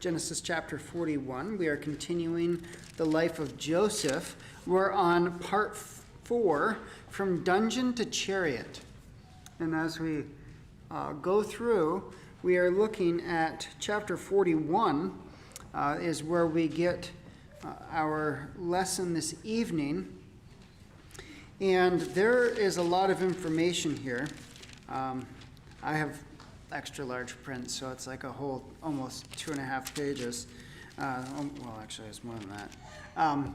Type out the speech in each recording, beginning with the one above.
Genesis chapter 41. We are continuing the life of Joseph. We're on part 4, from dungeon to chariot. And as we go through, we are looking at chapter 41 is where we get our lesson this evening. And there is a lot of information here. I have extra large print, so it's like a whole almost 2.5 pages. Well, actually, it's more than that.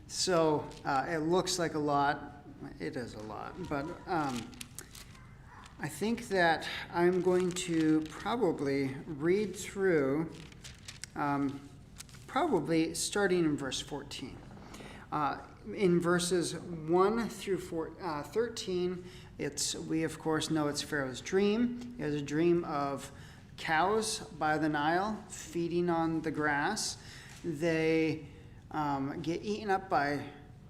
So it looks like a lot. It is a lot. But I think that I'm going to probably read through, probably starting in verse 14. In verses 1 through 13, we of course know it's Pharaoh's dream. He has a dream of cows by the Nile feeding on the grass. They get eaten up by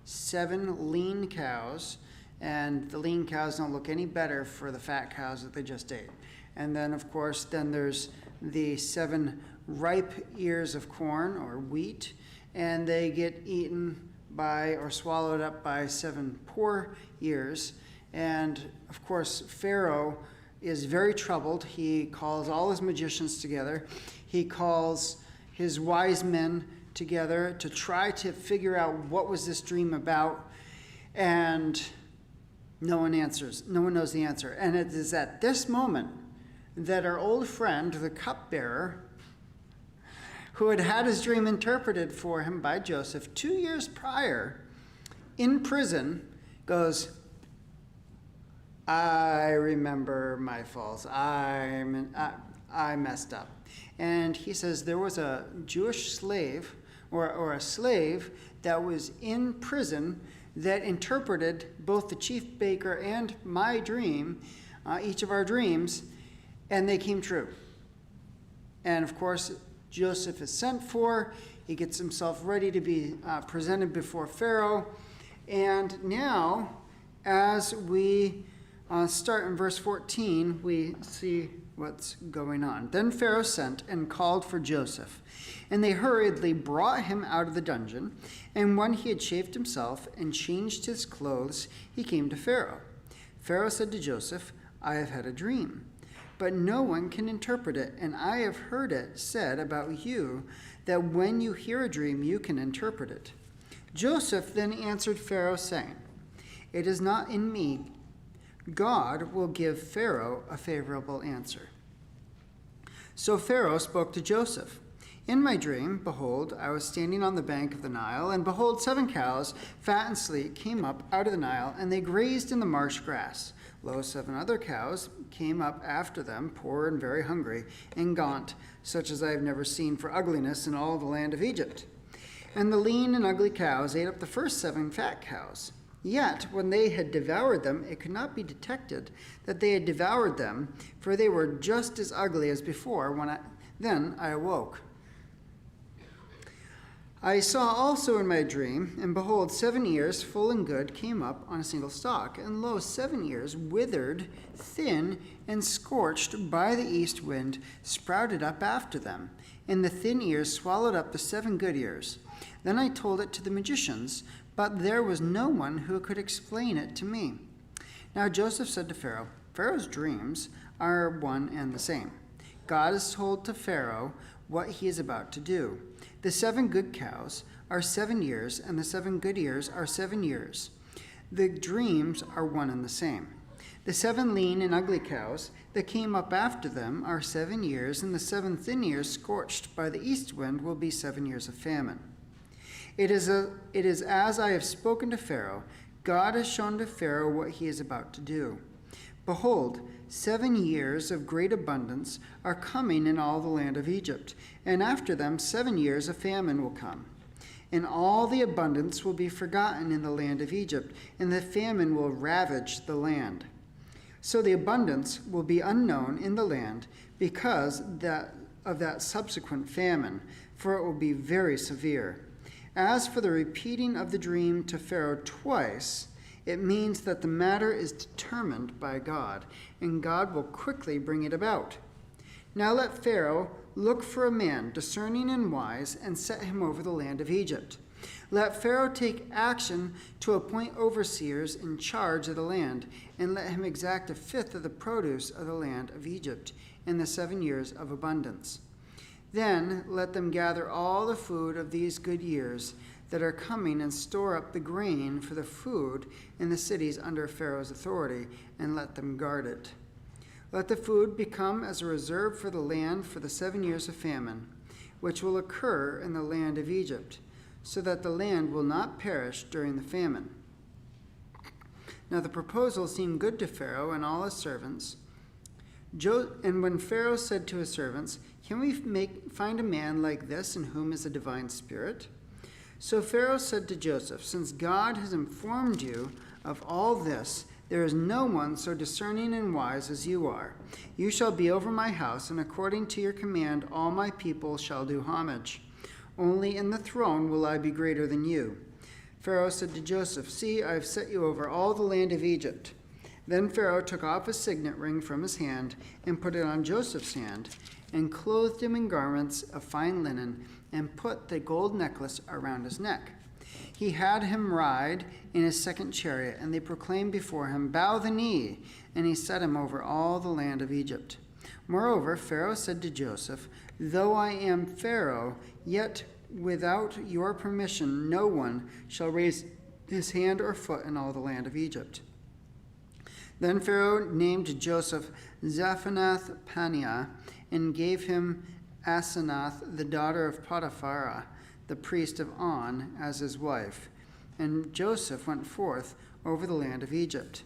7 lean cows, and the lean cows don't look any better for the fat cows that they just ate. And then of course, then there's the 7 ripe ears of corn or wheat, and they get eaten by or swallowed up by 7 poor ears. And of course, Pharaoh is very troubled. He calls all his magicians together. He calls his wise men together to try to figure out what was this dream about. And no one answers. No one knows the answer. And it is at this moment that our old friend, the cupbearer, who had had his dream interpreted for him by Joseph 2 years prior in prison, goes, I remember my faults. I messed up. And he says there was a Jewish slave or a slave that was in prison that interpreted both the chief baker and my dream, each of our dreams, and they came true. And of course, Joseph is sent for. He gets himself ready to be presented before Pharaoh. And now, as we start in verse 14, we see what's going on. Then Pharaoh sent and called for Joseph, and they hurriedly brought him out of the dungeon. And when he had shaved himself and changed his clothes, he came to Pharaoh. Pharaoh said to Joseph, I have had a dream, but no one can interpret it, and I have heard it said about you that when you hear a dream, you can interpret it. Joseph then answered Pharaoh, saying, It is not in me. God will give Pharaoh a favorable answer. So Pharaoh spoke to Joseph. In my dream, behold, I was standing on the bank of the Nile, and behold, 7 cows, fat and sleek, came up out of the Nile, and they grazed in the marsh grass. Lo, 7 other cows came up after them, poor and very hungry, and gaunt, such as I have never seen for ugliness in all the land of Egypt. And the lean and ugly cows ate up the first 7 fat cows. Yet, when they had devoured them, it could not be detected that they had devoured them, for they were just as ugly as before. Then I awoke. I saw also in my dream, and behold, 7 ears, full and good, came up on a single stalk. And lo, 7 ears, withered, thin, and scorched by the east wind, sprouted up after them. And the thin ears swallowed up the 7 good ears. Then I told it to the magicians, but there was no one who could explain it to me. Now Joseph said to Pharaoh, Pharaoh's dreams are one and the same. God has told to Pharaoh what he is about to do. The 7 good cows are 7 years, and the 7 good ears are 7 years. The dreams are one and the same. The 7 lean and ugly cows that came up after them are 7 years, and the 7 thin ears scorched by the east wind will be 7 years of famine. It is as I have spoken to Pharaoh. God has shown to Pharaoh what he is about to do. Behold, 7 years of great abundance are coming in all the land of Egypt, and after them 7 years of famine will come. And all the abundance will be forgotten in the land of Egypt, and the famine will ravage the land. So the abundance will be unknown in the land because of that subsequent famine, for it will be very severe. As for the repeating of the dream to Pharaoh twice, it means that the matter is determined by God, and God will quickly bring it about. Now let Pharaoh look for a man discerning and wise and set him over the land of Egypt. Let Pharaoh take action to appoint overseers in charge of the land, and let him exact a fifth of the produce of the land of Egypt in the 7 years of abundance. Then let them gather all the food of these good years that are coming and store up the grain for the food in the cities under Pharaoh's authority, and let them guard it. Let the food become as a reserve for the land for the 7 years of famine, which will occur in the land of Egypt, so that the land will not perish during the famine. Now the proposal seemed good to Pharaoh and all his servants. And when Pharaoh said to his servants, "Can we find a man like this in whom is a divine spirit?" So Pharaoh said to Joseph, "Since God has informed you of all this, there is no one so discerning and wise as you are. You shall be over my house, and according to your command all my people shall do homage. Only in the throne will I be greater than you." Pharaoh said to Joseph, "See, I have set you over all the land of Egypt." Then Pharaoh took off his signet ring from his hand and put it on Joseph's hand, and clothed him in garments of fine linen, and put the gold necklace around his neck. He had him ride in his second chariot, and they proclaimed before him, "Bow the knee," and he set him over all the land of Egypt. Moreover, Pharaoh said to Joseph, "Though I am Pharaoh, yet without your permission no one shall raise his hand or foot in all the land of Egypt." Then Pharaoh named Joseph Zaphenath-Paneah, and gave him Asenath, the daughter of Potiphar, the priest of On, as his wife. And Joseph went forth over the land of Egypt.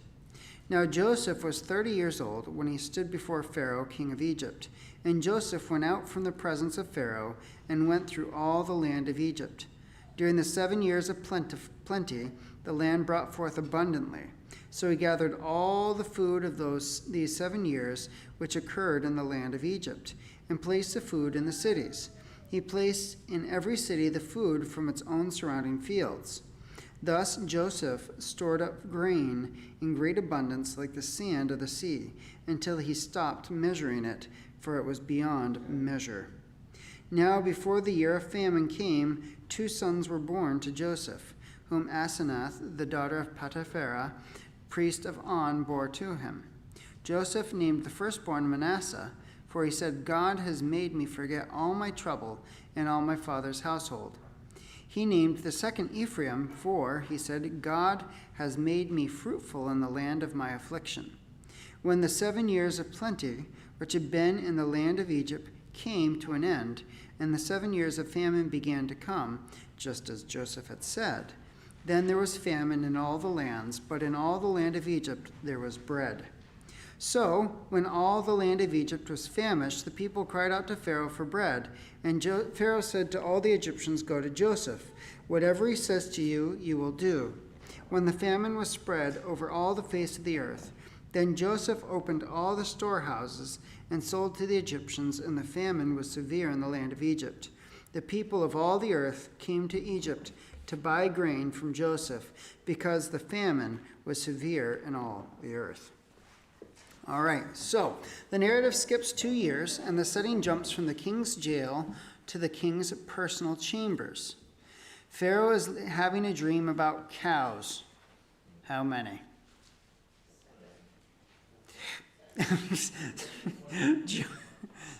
Now Joseph was 30 years old when he stood before Pharaoh, king of Egypt. And Joseph went out from the presence of Pharaoh and went through all the land of Egypt. During the 7 years of plenty, the land brought forth abundantly. So he gathered all the food of these 7 years which occurred in the land of Egypt, and placed the food in the cities. He placed in every city the food from its own surrounding fields. Thus Joseph stored up grain in great abundance like the sand of the sea, until he stopped measuring it, for it was beyond measure. Now before the year of famine came, 2 sons were born to Joseph, whom Asenath, the daughter of Potiphar, priest of On, bore to him. Joseph named the firstborn Manasseh, for he said, "God has made me forget all my trouble and all my father's household." He named the second Ephraim, for he said, "God has made me fruitful in the land of my affliction." When the 7 years of plenty, which had been in the land of Egypt, came to an end, and the 7 years of famine began to come, just as Joseph had said, then there was famine in all the lands, but in all the land of Egypt there was bread. So, when all the land of Egypt was famished, the people cried out to Pharaoh for bread. And Pharaoh said to all the Egyptians, "Go to Joseph. Whatever he says to you, you will do." When the famine was spread over all the face of the earth, then Joseph opened all the storehouses and sold to the Egyptians, and the famine was severe in the land of Egypt. The people of all the earth came to Egypt to buy grain from Joseph, because the famine was severe in all the earth. All right, so the narrative skips 2 years, and the setting jumps from the king's jail to the king's personal chambers. Pharaoh is having a dream about cows. How many?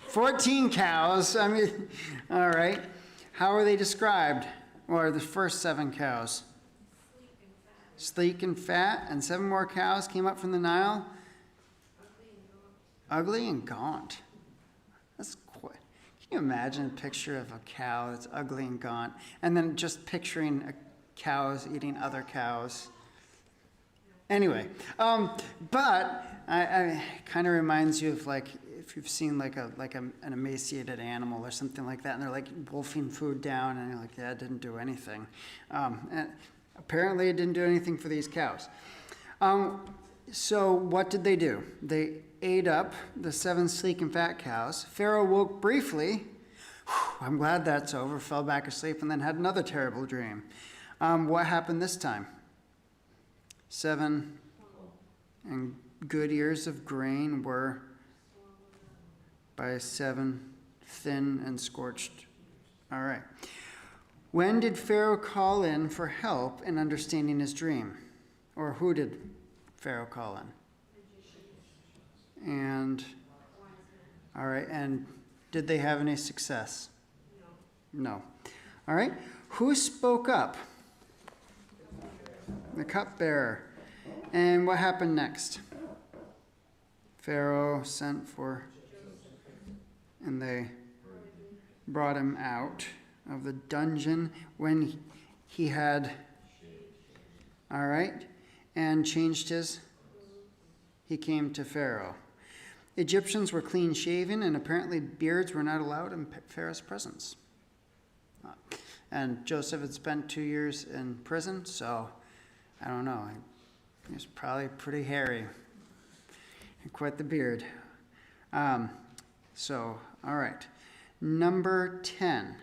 14 cows. I mean, all right. How are they described? Or the first 7 cows? Sleek and fat. And 7 more cows came up from the Nile. Ugly and gaunt. That's quite. Can you imagine a picture of a cow that's ugly and gaunt, and then just picturing cows eating other cows? Anyway, but I kind of reminds you of, like, if you've seen an emaciated animal or something like that, and they're like wolfing food down, and you're like, yeah, it didn't do anything. And apparently, it didn't do anything for these cows. So what did they do? They ate up the 7 sleek and fat cows. Pharaoh woke briefly. I'm glad that's over. Fell back asleep and then had another terrible dream. What happened this time? 7 and good ears of grain were by 7 thin and scorched. All right. When did Pharaoh call in for help in understanding his dream? Or who did Pharaoh call in? And, all right, and did they have any success? No. All right. Who spoke up? The cupbearer. And what happened next? Pharaoh sent for, and they brought him out of the dungeon when he had, all right, and changed his, he came to Pharaoh. Egyptians were clean shaven, and apparently beards were not allowed in Pharaoh's presence. And Joseph had spent 2 years in prison, so I don't know. He was probably pretty hairy and quite the beard. All right. Number 10.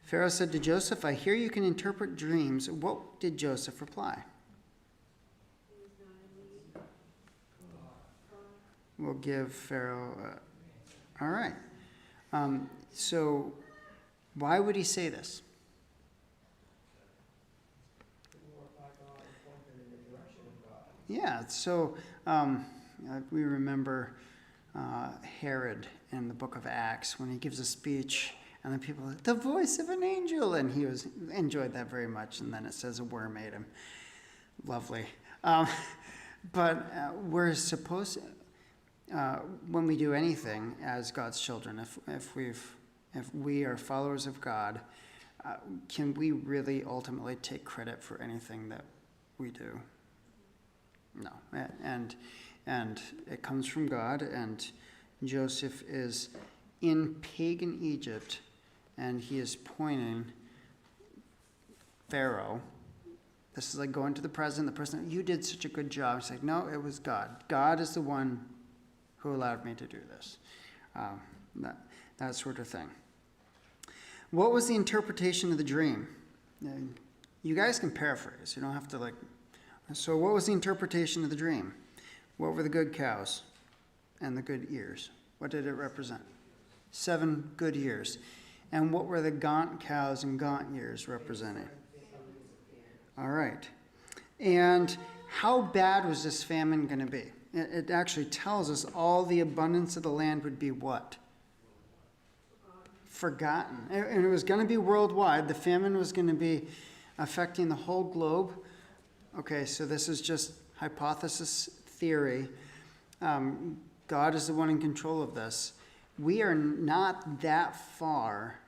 Pharaoh said to Joseph, I hear you can interpret dreams. What did Joseph reply? We'll give Pharaoh, all right. So why would he say this? Yeah, so we remember Herod in the book of Acts when he gives a speech, and then people are like, the voice of an angel, and he enjoyed that very much, and then it says a worm ate him. Lovely. But we're supposed, when we do anything as God's children, if we are followers of God, can we really ultimately take credit for anything that we do? No. And it comes from God, and Joseph is in pagan Egypt, and he is pointing Pharaoh. This is like going to the president, you did such a good job. He's like, no, it was God. God is the one who allowed me to do this. That sort of thing. What was the interpretation of the dream? You guys can paraphrase. You don't have to So what was the interpretation of the dream? What were the good cows and the good ears? What did it represent? 7 good years. And what were the gaunt cows and gaunt ears representing? All right. And how bad was this famine going to be? It actually tells us all the abundance of the land would be what? Forgotten. And it was going to be worldwide. The famine was going to be affecting the whole globe. Okay, so this is just hypothesis theory. God is the one in control of this. We are not that far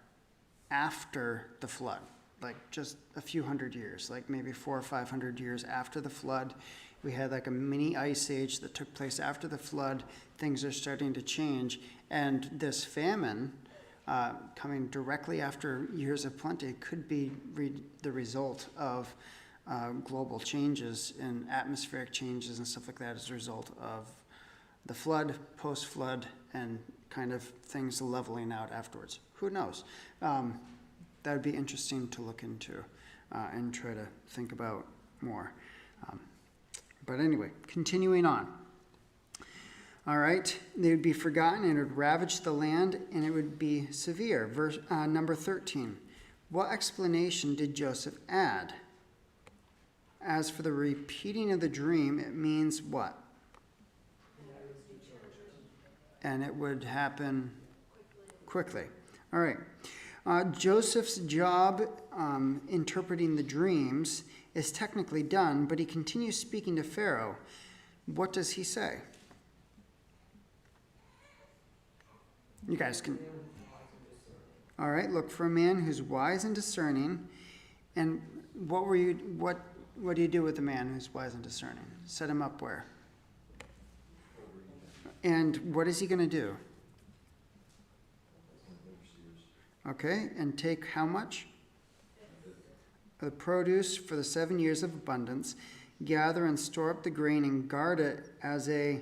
after the flood, like just a few hundred years, like maybe 400 or 500 years after the flood. We had like a mini ice age that took place after the flood. Things are starting to change. And this famine coming directly after years of plenty could be the result of global changes and atmospheric changes and stuff like that as a result of the flood, post-flood, and kind of things leveling out afterwards. Who knows? That would be interesting to look into and try to think about more. But anyway, continuing on. All right, they would be forgotten and it would ravage the land and it would be severe. Verse number 13. What explanation did Joseph add? As for the repeating of the dream, it means what? And it would happen quickly. All right. Joseph's job interpreting the dreams is technically done, but he continues speaking to Pharaoh. What does he say? You guys can. All right. Look for a man who's wise and discerning. And what do you do with a man who's wise and discerning? Set him up where? And what is he going to do? Okay, and take how much? The produce for the 7 years of abundance, gather and store up the grain and guard it as a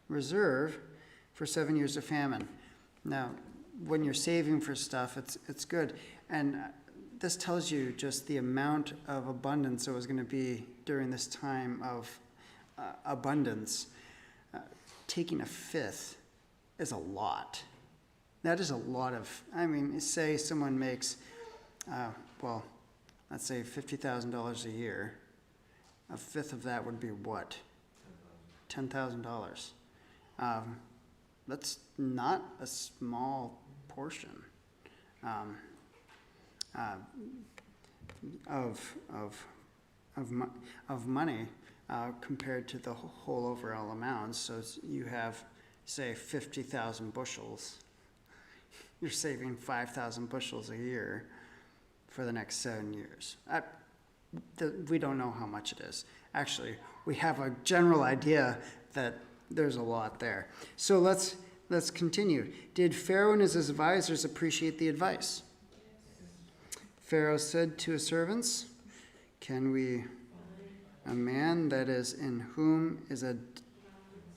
reserve for 7 years of famine. Now, when you're saving for stuff, it's good. And this tells you just the amount of abundance there was going to be during this time of abundance. Taking a fifth is a lot. That is a lot of, say someone makes, well, let's say $50,000 a year. A fifth of that would be what? $10,000. That's not a small portion of money compared to the whole overall amount. So you have, say, 50,000 bushels. You're saving 5,000 bushels a year for the next 7 years. We don't know how much it is. Actually, we have a general idea that there's a lot there. So let's continue. Did Pharaoh and his advisors appreciate the advice? Pharaoh said to his servants, "Can we, a man that is in whom is a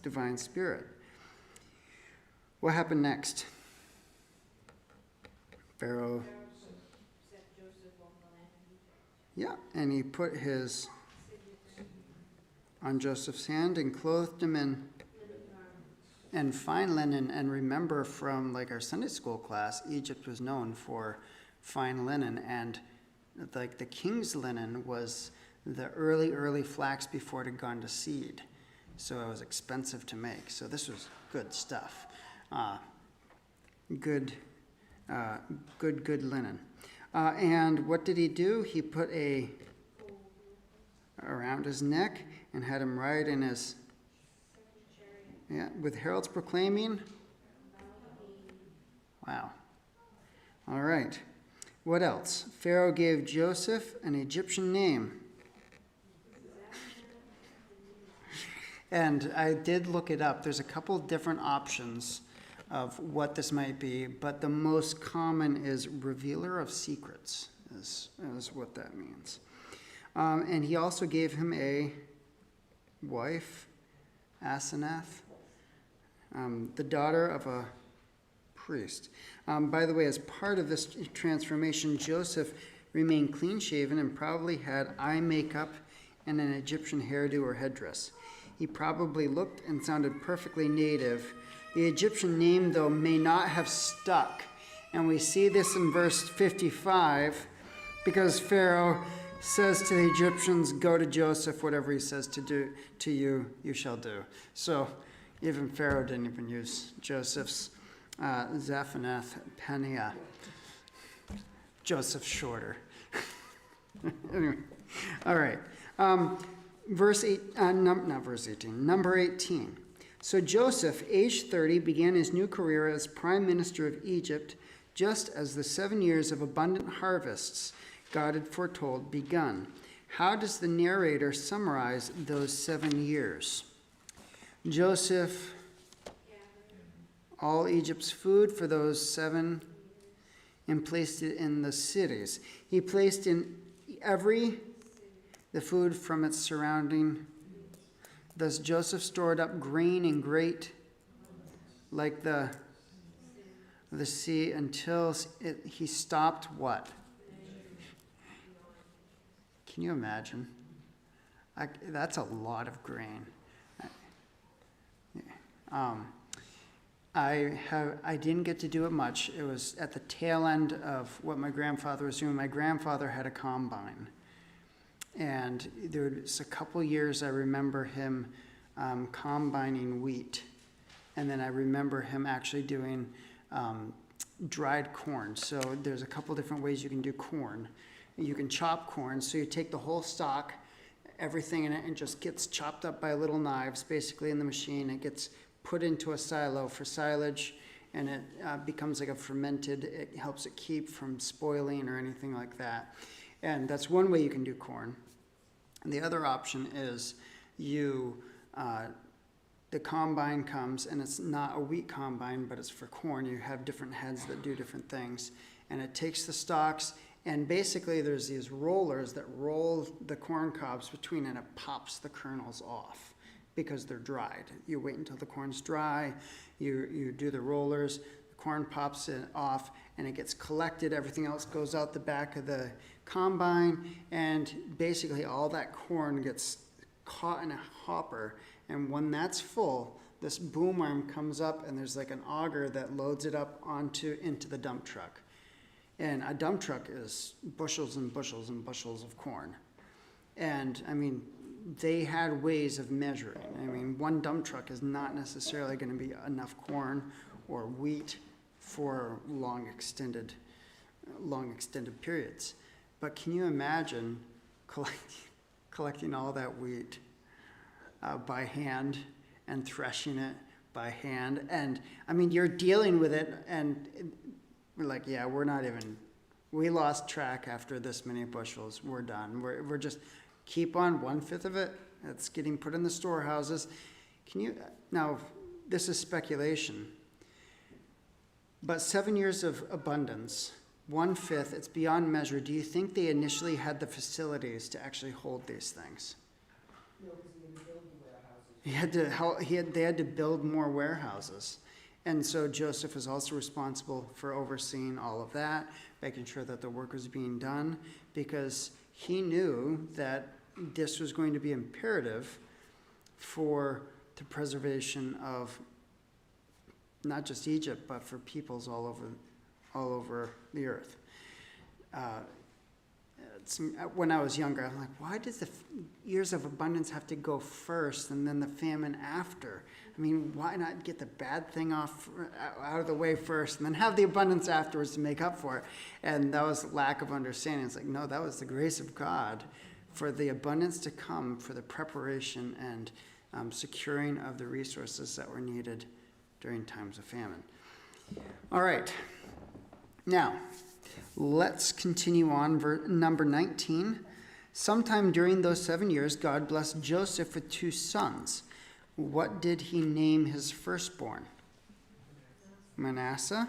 divine spirit?" What happened next? Pharaoh, yeah, and he put his on Joseph's hand and clothed him in fine linen. And remember from like our Sunday school class, Egypt was known for fine linen, and like the king's linen was the early flax before it had gone to seed. So it was expensive to make. So this was good stuff. Good linen. And what did he do? He put around his neck and had him ride in his, with heralds proclaiming. Wow. All right. What else? Pharaoh gave Joseph an Egyptian name. And I did look it up. There's a couple different options of what this might be, but the most common is revealer of secrets, is what that means. And he also gave him a wife, Asenath, the daughter of a priest. By the way, as part of this transformation, Joseph remained clean-shaven and probably had eye makeup and an Egyptian hairdo or headdress. He probably looked and sounded perfectly native. The Egyptian name, though, may not have stuck. And we see this in verse 55, because Pharaoh says to the Egyptians, "Go to Joseph, whatever he says to do to you, you shall do." So even Pharaoh didn't even use Joseph's Zaphanath Paneah. Joseph's shorter. Anyway, all right. Number 18. So Joseph, aged 30, began his new career as prime minister of Egypt, just as the 7 years of abundant harvests God had foretold begun. How does the narrator summarize those 7 years? Joseph, all Egypt's food for those 7, and placed it in the cities. He placed in the food from its surrounding. Thus Joseph stored up grain in great, like the sea, until he stopped what? Can you imagine? That's a lot of grain. I didn't get to do it much. It was at the tail end of what my grandfather was doing. My grandfather had a combine. And there was a couple years I remember him combining wheat. And then I remember him actually doing dried corn. So there's a couple different ways you can do corn. You can chop corn. So you take the whole stalk, everything in it, and just gets chopped up by little knives, basically in the machine. It gets put into a silo for silage, and it becomes like a fermented. It helps it keep from spoiling or anything like that. And that's one way you can do corn. And the other option is the combine comes, and it's not a wheat combine, but it's for corn. You have different heads that do different things. And it takes the stalks, and basically there's these rollers that roll the corn cobs between, and it pops the kernels off because they're dried. You wait until the corn's dry, you do the rollers, the corn pops it off, and it gets collected. Everything else goes out the back of the combine, and basically all that corn gets caught in a hopper, and when that's full, this boom arm comes up, and there's like an auger that loads it up into the dump truck. And a dump truck is bushels and bushels and bushels of corn. And I mean, they had ways of measuring. I mean, one dump truck is not necessarily going to be enough corn or wheat for long extended periods. But can you imagine collecting all that wheat by hand and threshing it by hand? And I mean, you're dealing with it, and we're like, yeah, we lost track after this many bushels. We're done. We're just keep on 1/5 of it. It's getting put in the storehouses. Now, this is speculation, but 7 years of abundance, 1/5, it's beyond measure. Do you think they initially had the facilities to actually hold these things? No, because he had to build the warehouses. They had to build more warehouses. And so Joseph was also responsible for overseeing all of that, making sure that the work was being done, because he knew that this was going to be imperative for the preservation of not just Egypt, but for peoples all over the earth. When I was younger, I'm like, why does the years of abundance have to go first and then the famine after? I mean, why not get the bad thing out of the way first and then have the abundance afterwards to make up for it? And that was lack of understanding. It's like, no, that was the grace of God for the abundance to come, for the preparation and securing of the resources that were needed during times of famine. All right. Now, let's continue on. Number 19. Sometime during those 7 years, God blessed Joseph with 2 sons. What did he name his firstborn? Manasseh.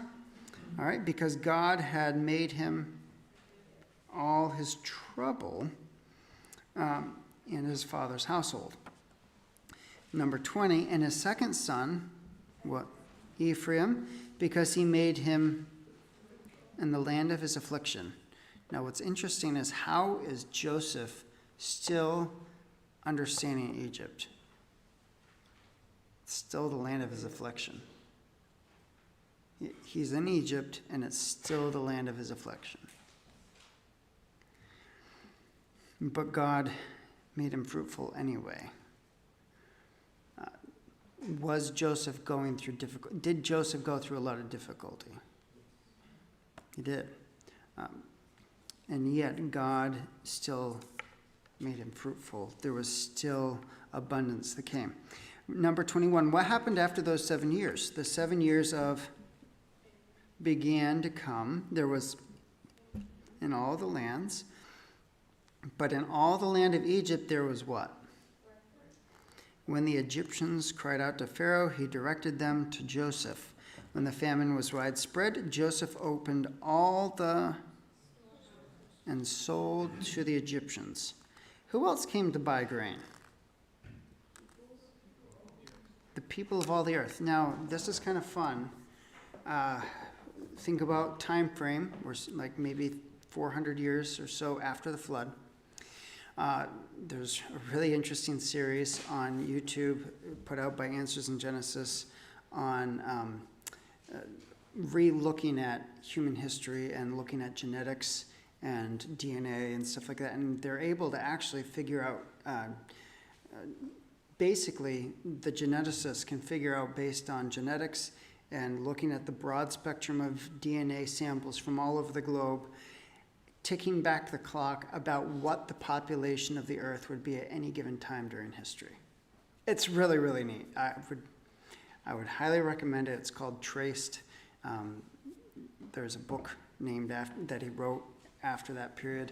All right, because God had made him all his trouble in his father's household. Number 20, and his second son, what? Ephraim, because he made him in the land of his affliction. Now, what's interesting is, how is Joseph still understanding Egypt? It's still the land of his affliction. He's in Egypt, and it's still the land of his affliction. But God made him fruitful anyway. Was Joseph going through difficult? Did Joseph go through a lot of difficulty? He did. And yet God still made him fruitful. There was still abundance that came. Number 21, what happened after those 7 years? The 7 years of began to come. There was in all the lands. But in all the land of Egypt there was what? When the Egyptians cried out to Pharaoh, he directed them to Joseph. When the famine was widespread, Joseph opened and sold to the Egyptians. Who else came to buy grain? The people of all the earth. Now, this is kind of fun. Think about time frame. We're like maybe 400 years or so after the flood. There's a really interesting series on YouTube put out by Answers in Genesis on re-looking at human history and looking at genetics and DNA and stuff like that. And they're able to actually figure out, basically, the geneticists can figure out, based on genetics and looking at the broad spectrum of DNA samples from all over the globe, ticking back the clock about what the population of the earth would be at any given time during history. It's really, really neat. I would highly recommend it. It's called Traced. There's a book named after that he wrote after that period.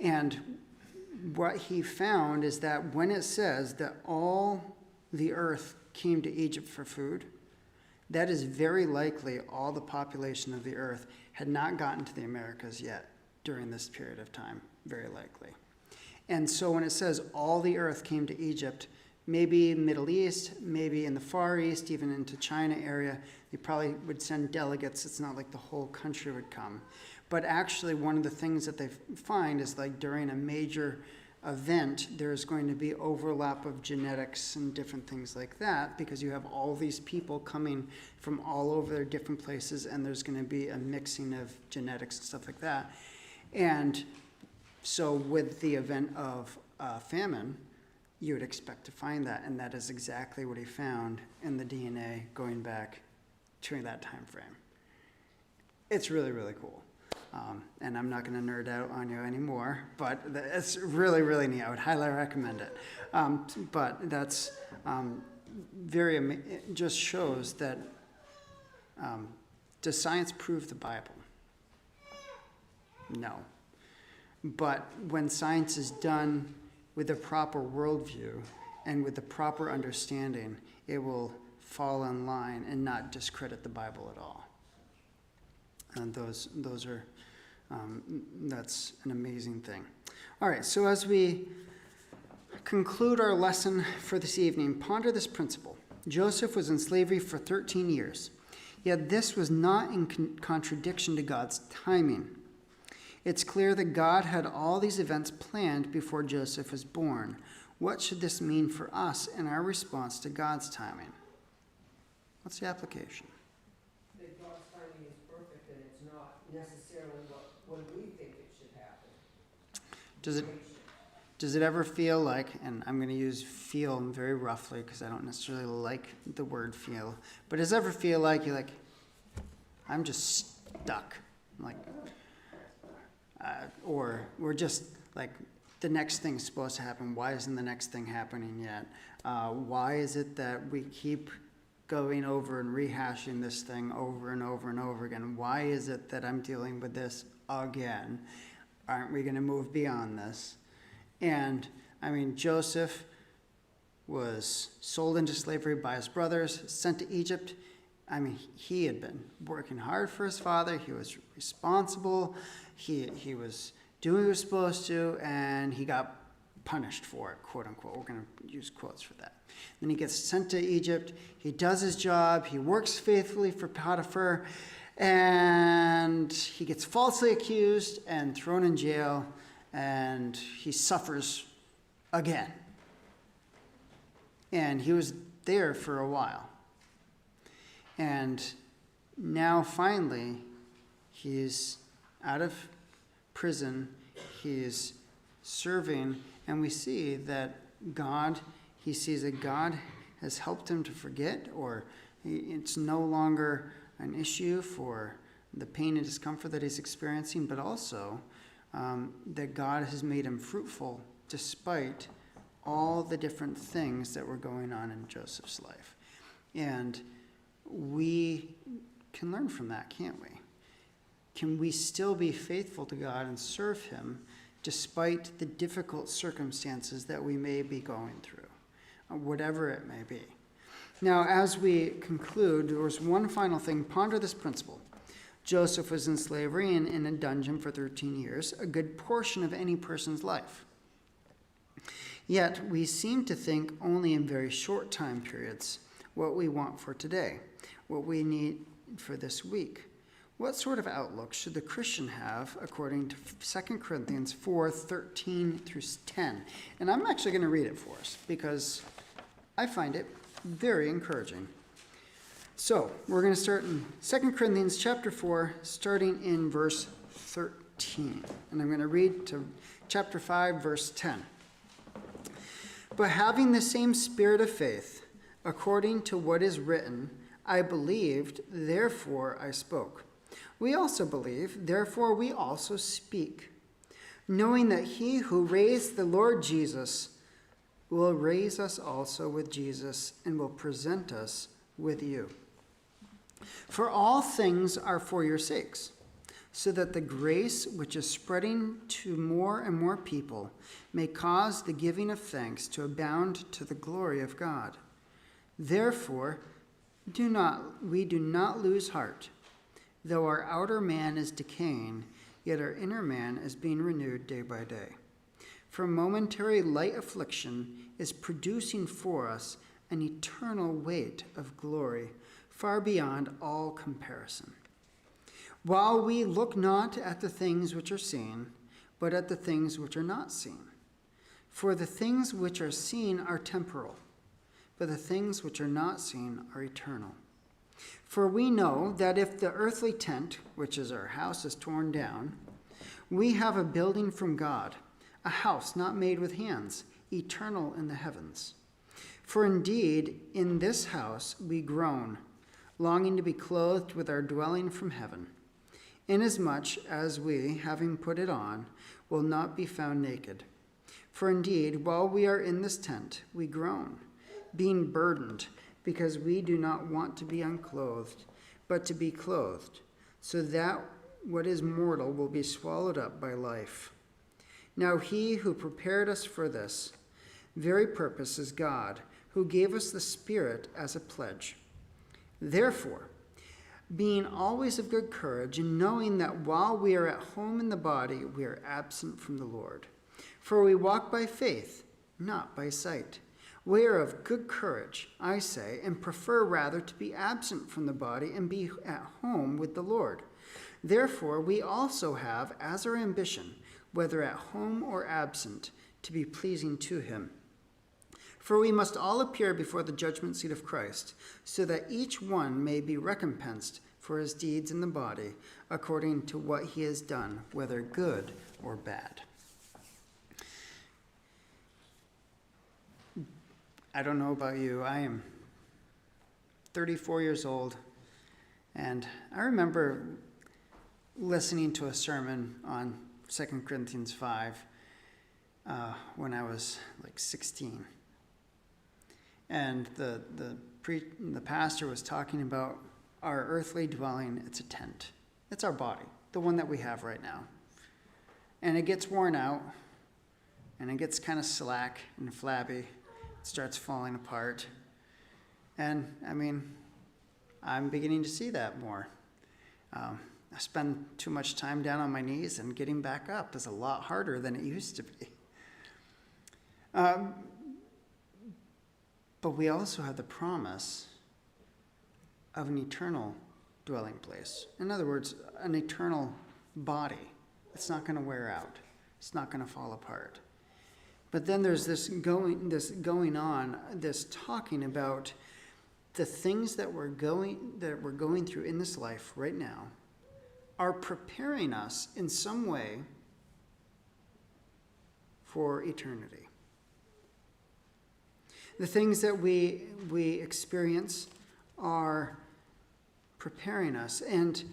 And what he found is that when it says that all the earth came to Egypt for food, that is very likely all the population of the earth had not gotten to the Americas yet during this period of time, very likely. And so when it says all the earth came to Egypt, maybe Middle East, maybe in the Far East, even into China area, they probably would send delegates. It's not like the whole country would come. But actually, one of the things that they find is, like, during a major event, there's going to be overlap of genetics and different things like that, because you have all these people coming from all over their different places, and there's going to be a mixing of genetics and stuff like that. And so with the event of famine, you would expect to find that, and that is exactly what he found in the DNA going back to that time frame. It's really, really cool. And I'm not going to nerd out on you anymore, but it's really, really neat. I would highly recommend it. But that's it just shows that, does science prove the Bible? No. But when science is done with the proper worldview and with the proper understanding, it will fall in line and not discredit the Bible at all. And those are, that's an amazing thing. All right, so as we conclude our lesson for this evening, ponder this principle. Joseph was in slavery for 13 years, yet this was not in contradiction to God's timing. It's clear that God had all these events planned before Joseph was born. What should this mean for us in our response to God's timing? What's the application? That God's timing is perfect and it's not necessarily when we think it should happen. Does it ever feel like, and I'm going to use feel very roughly because I don't necessarily like the word feel, but does it ever feel like you're like, I'm just stuck? Like, or we're just like, the next thing's supposed to happen. Why isn't the next thing happening yet? Why is it that we keep going over and rehashing this thing over and over and over again? Why is it that I'm dealing with this again? Aren't we going to move beyond this? And I mean, Joseph was sold into slavery by his brothers, sent to Egypt. I mean, he had been working hard for his father. He was responsible. He was doing what he was supposed to, and he got punished for it, quote unquote. We're going to use quotes for that. Then he gets sent to Egypt. He does his job. He works faithfully for Potiphar, and he gets falsely accused and thrown in jail, and he suffers again. And he was there for a while. And now finally, he's out of prison, he's serving, and we see that he sees that God has helped him to forget, or it's no longer an issue for the pain and discomfort that he's experiencing, but also that God has made him fruitful despite all the different things that were going on in Joseph's life. And we can learn from that, can't we? Can we still be faithful to God and serve him despite the difficult circumstances that we may be going through, whatever it may be? Now, as we conclude, there was one final thing. Ponder this principle. Joseph was in slavery and in a dungeon for 13 years, a good portion of any person's life. Yet, we seem to think only in very short time periods what we want for today, what we need for this week. What sort of outlook should the Christian have according to 2 Corinthians 4:13 through 10? And I'm actually going to read it for us because I find it very encouraging. So we're going to start in 2 Corinthians chapter 4, starting in verse 13. And I'm going to read to chapter 5, verse 10. But having the same spirit of faith, according to what is written, I believed, therefore I spoke. We also believe, therefore we also speak, knowing that he who raised the Lord Jesus will raise us also with Jesus and will present us with you. For all things are for your sakes, so that the grace which is spreading to more and more people may cause the giving of thanks to abound to the glory of God. Therefore, we do not lose heart. Though our outer man is decaying, yet our inner man is being renewed day by day. For momentary light affliction is producing for us an eternal weight of glory, far beyond all comparison. While we look not at the things which are seen, but at the things which are not seen. For the things which are seen are temporal, but the things which are not seen are eternal. For we know that if the earthly tent, which is our house, is torn down, we have a building from God, a house not made with hands, eternal in the heavens. For indeed, in this house we groan, longing to be clothed with our dwelling from heaven, inasmuch as we, having put it on, will not be found naked. For indeed, while we are in this tent, we groan, being burdened, because we do not want to be unclothed, but to be clothed, so that what is mortal will be swallowed up by life. Now he who prepared us for this very purpose is God, who gave us the Spirit as a pledge. Therefore, being always of good courage, and knowing that while we are at home in the body, we are absent from the Lord. For we walk by faith, not by sight. We are of good courage, I say, and prefer rather to be absent from the body and be at home with the Lord. Therefore, we also have as our ambition, whether at home or absent, to be pleasing to him. For we must all appear before the judgment seat of Christ, so that each one may be recompensed for his deeds in the body, according to what he has done, whether good or bad. I don't know about you, I am 34 years old, and I remember listening to a sermon on 2 Corinthians 5 when I was like 16. And the pastor was talking about our earthly dwelling. It's a tent. It's our body, the one that we have right now. And it gets worn out, and it gets kind of slack and flabby. It starts falling apart. And, I mean, I'm beginning to see that more. I spend too much time down on my knees, and getting back up is a lot harder than it used to be. But we also have the promise of an eternal dwelling place. In other words, an eternal body. It's not going to wear out. It's not going to fall apart. But then there's this going on, this talking about the things that we're going through in this life right now are preparing us in some way for eternity. The things that we experience are preparing us. And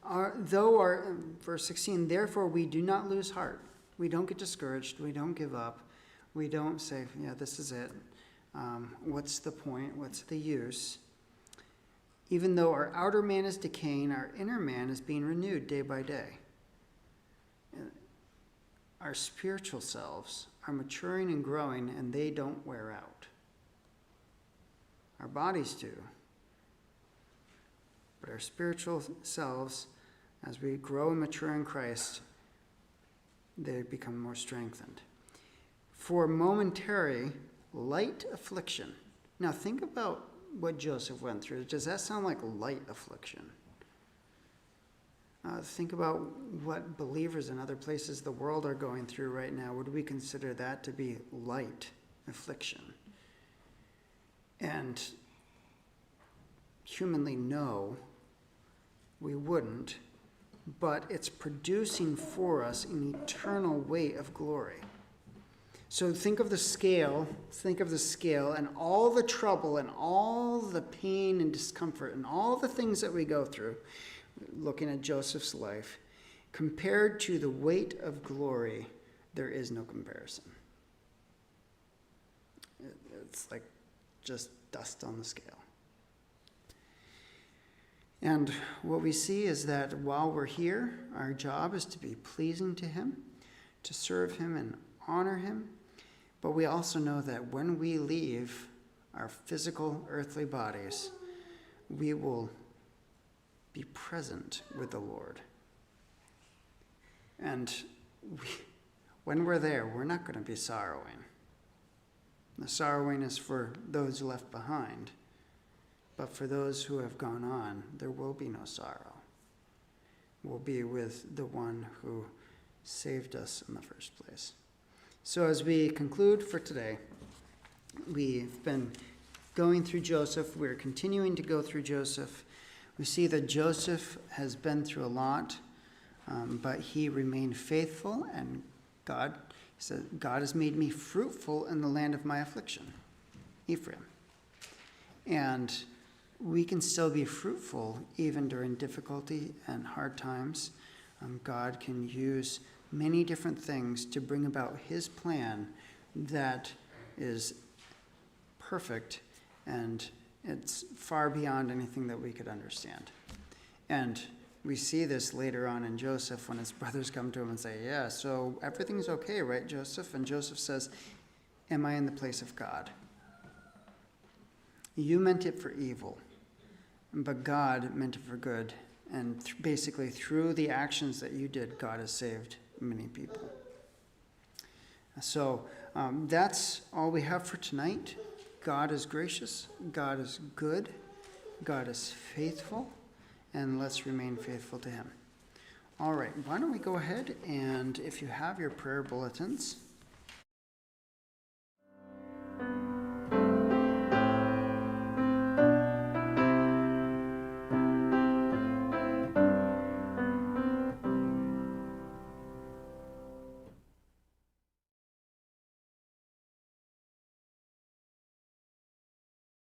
verse 16, therefore we do not lose heart. We don't get discouraged. We don't give up. We don't say, yeah, this is it. What's the point? What's the use? Even though our outer man is decaying, our inner man is being renewed day by day. Our spiritual selves are maturing and growing, and they don't wear out. Our bodies do. But our spiritual selves, as we grow and mature in Christ, they become more strengthened. For momentary light affliction. Now think about what Joseph went through. Does that sound like light affliction? Think about what believers in other places of the world are going through right now. Would we consider that to be light affliction? And humanly, no, we wouldn't. But it's producing for us an eternal weight of glory. So think of the scale and all the trouble and all the pain and discomfort and all the things that we go through, looking at Joseph's life, compared to the weight of glory, there is no comparison. It's like just dust on the scale. And what we see is that while we're here, our job is to be pleasing to him, to serve him and honor him. But we also know that when we leave our physical earthly bodies, we will be present with the Lord. And when we're there, we're not going to be sorrowing. The sorrowing is for those left behind. But for those who have gone on, there will be no sorrow. We'll be with the one who saved us in the first place. So as we conclude for today, we've been going through Joseph. We're continuing to go through Joseph. We see that Joseph has been through a lot, but he remained faithful, and God said, God has made me fruitful in the land of my affliction, Ephraim. And we can still be fruitful even during difficulty and hard times. God can use many different things to bring about his plan that is perfect, and it's far beyond anything that we could understand. And we see this later on in Joseph when his brothers come to him and say, yeah, so everything's okay, right, Joseph? And Joseph says, am I in the place of God? You meant it for evil, but God meant it for good. And basically through the actions that you did, God has saved many people. So that's all we have for tonight. God is gracious, God is good, God is faithful, and let's remain faithful to him. All right, why don't we go ahead, and if you have your prayer bulletins,